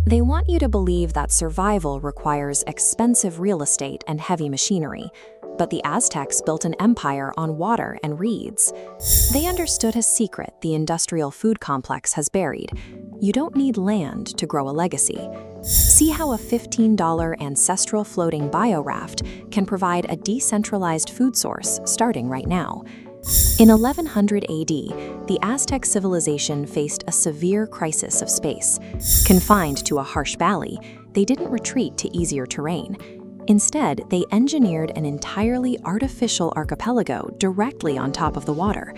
They want you to believe that survival requires expensive real estate and heavy machinery, but the Aztecs built an empire on water and reeds. They understood a secret the industrial food complex has buried. You don't need land to grow a legacy. See how a $15 ancestral floating bioraft can provide a decentralized food source starting right now. In 1100 AD, the Aztec civilization faced a severe crisis of space. Confined to a harsh valley, they didn't retreat to easier terrain. Instead, they engineered an entirely artificial archipelago directly on top of the water.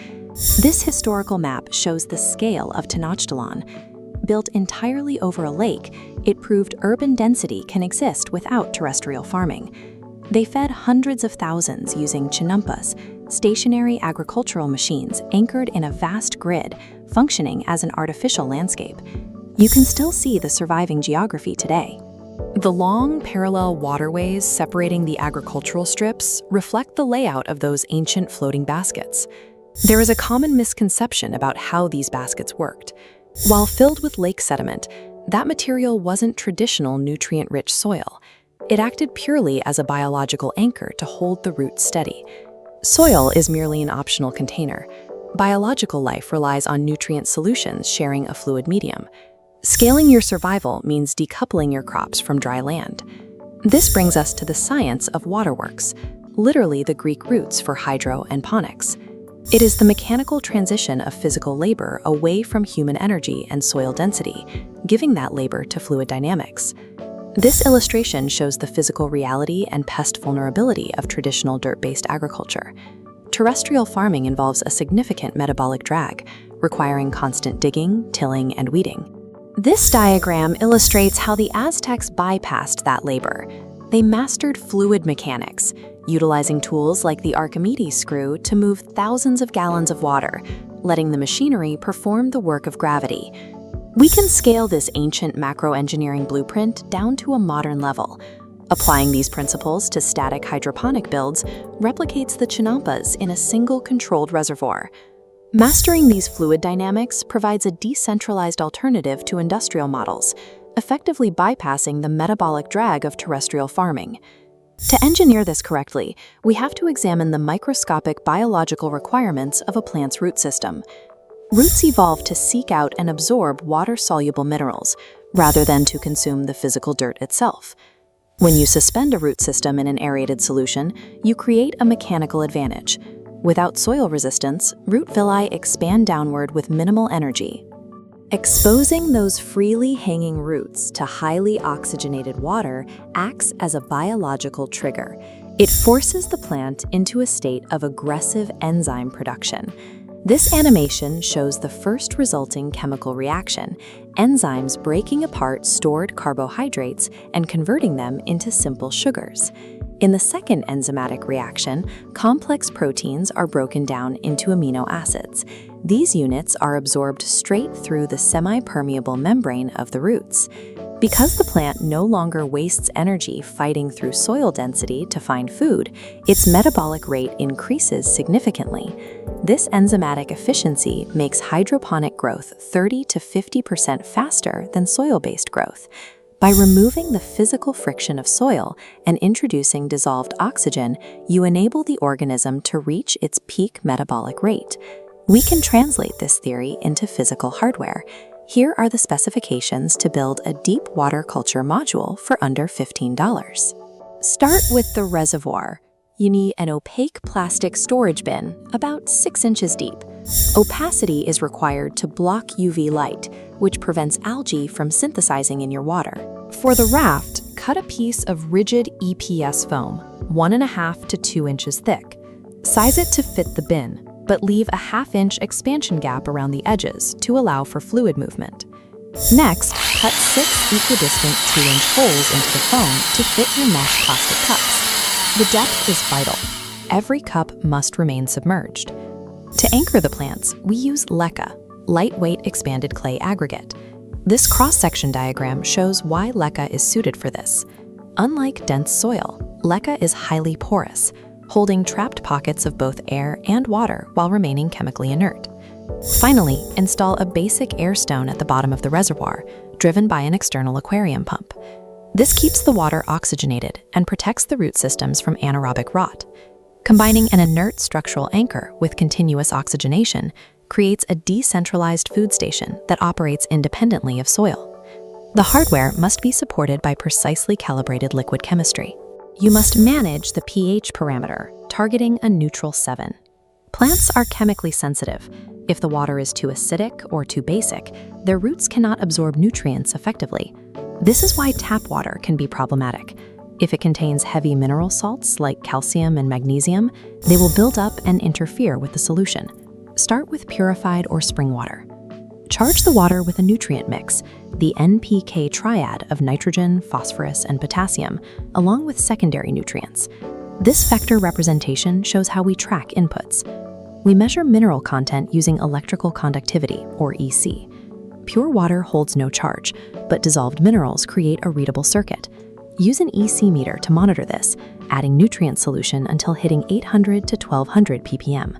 This historical map shows the scale of Tenochtitlan. Built entirely over a lake, it proved urban density can exist without terrestrial farming. They fed hundreds of thousands using chinampas, stationary agricultural machines anchored in a vast grid, functioning as an artificial landscape. You can still see the surviving geography today. The long, parallel waterways separating the agricultural strips reflect the layout of those ancient floating baskets. There is a common misconception about how these baskets worked. While filled with lake sediment, that material wasn't traditional nutrient-rich soil. It acted purely as a biological anchor to hold the roots steady. Soil is merely an optional container. Biological life relies on nutrient solutions sharing a fluid medium. Scaling your survival means decoupling your crops from dry land. This brings us to the science of waterworks, literally the Greek roots for hydro and ponics. It is the mechanical transition of physical labor away from human energy and soil density, giving that labor to fluid dynamics. This illustration shows the physical reality and pest vulnerability of traditional dirt-based agriculture. Terrestrial farming involves a significant metabolic drag, requiring constant digging, tilling, and weeding. This diagram illustrates how the Aztecs bypassed that labor. They mastered fluid mechanics, utilizing tools like the Archimedes screw to move thousands of gallons of water, letting the machinery perform the work of gravity. We can scale this ancient macro-engineering blueprint down to a modern level. Applying these principles to static hydroponic builds replicates the chinampas in a single controlled reservoir. Mastering these fluid dynamics provides a decentralized alternative to industrial models, effectively bypassing the metabolic drag of terrestrial farming. To engineer this correctly, we have to examine the microscopic biological requirements of a plant's root system. Roots evolve to seek out and absorb water-soluble minerals, rather than to consume the physical dirt itself. When you suspend a root system in an aerated solution, you create a mechanical advantage. Without soil resistance, root villi expand downward with minimal energy. Exposing those freely hanging roots to highly oxygenated water acts as a biological trigger. It forces the plant into a state of aggressive enzyme production. This animation shows the first resulting chemical reaction, enzymes breaking apart stored carbohydrates and converting them into simple sugars. In the second enzymatic reaction, complex proteins are broken down into amino acids. These units are absorbed straight through the semi-permeable membrane of the roots. Because the plant no longer wastes energy fighting through soil density to find food, its metabolic rate increases significantly. This enzymatic efficiency makes hydroponic growth 30 to 50% faster than soil-based growth. By removing the physical friction of soil and introducing dissolved oxygen, you enable the organism to reach its peak metabolic rate. We can translate this theory into physical hardware. Here are the specifications to build a deep water culture module for under $15. Start with the reservoir. You need an opaque plastic storage bin, about 6 inches deep. Opacity is required to block UV light, which prevents algae from synthesizing in your water. For the raft, cut a piece of rigid EPS foam, 1.5 to 2 inches thick. Size it to fit the bin, but leave a 1/2-inch expansion gap around the edges to allow for fluid movement. Next, cut 6 equidistant 2-inch holes into the foam to fit your mesh plastic cups. The depth is vital. Every cup must remain submerged. To anchor the plants, we use leca, lightweight expanded clay aggregate. This cross-section diagram shows why leca is suited for this. Unlike dense soil, leca is highly porous, holding trapped pockets of both air and water while remaining chemically inert. Finally, install a basic air stone at the bottom of the reservoir, driven by an external aquarium pump. This keeps the water oxygenated and protects the root systems from anaerobic rot. Combining an inert structural anchor with continuous oxygenation creates a decentralized food station that operates independently of soil. The hardware must be supported by precisely calibrated liquid chemistry. You must manage the pH parameter, targeting a neutral 7. Plants are chemically sensitive. If the water is too acidic or too basic, their roots cannot absorb nutrients effectively. This is why tap water can be problematic. If it contains heavy mineral salts like calcium and magnesium, they will build up and interfere with the solution. Start with purified or spring water. Charge the water with a nutrient mix, the NPK triad of nitrogen, phosphorus, and potassium, along with secondary nutrients. This vector representation shows how we track inputs. We measure mineral content using electrical conductivity, or EC. Pure water holds no charge, but dissolved minerals create a readable circuit. Use an EC meter to monitor this, adding nutrient solution until hitting 800 to 1200 ppm.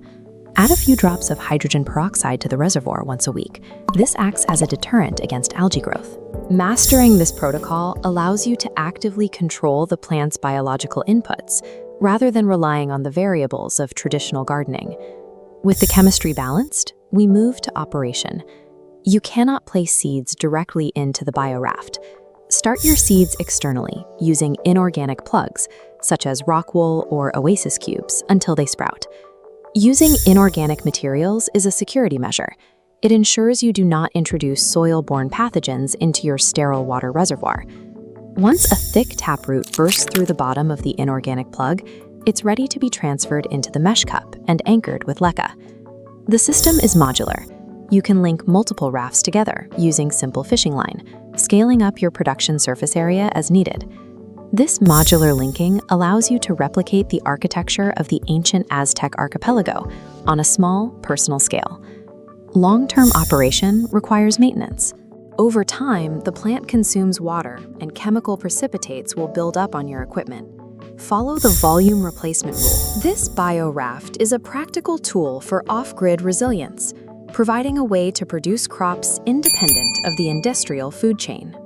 Add a few drops of hydrogen peroxide to the reservoir once a week. This acts as a deterrent against algae growth. Mastering this protocol allows you to actively control the plant's biological inputs, rather than relying on the variables of traditional gardening. With the chemistry balanced, we move to operation. You cannot place seeds directly into the bioraft. Start your seeds externally, using inorganic plugs, such as rock wool or oasis cubes, until they sprout. Using inorganic materials is a security measure. It ensures you do not introduce soil-borne pathogens into your sterile water reservoir. Once a thick taproot bursts through the bottom of the inorganic plug, it's ready to be transferred into the mesh cup and anchored with leca. The system is modular. You can link multiple rafts together using simple fishing line, scaling up your production surface area as needed. This modular linking allows you to replicate the architecture of the ancient Aztec archipelago on a small, personal scale. Long-term operation requires maintenance. Over time, the plant consumes water, and chemical precipitates will build up on your equipment. Follow the volume replacement rule. This bioraft is a practical tool for off-grid resilience, providing a way to produce crops independent of the industrial food chain.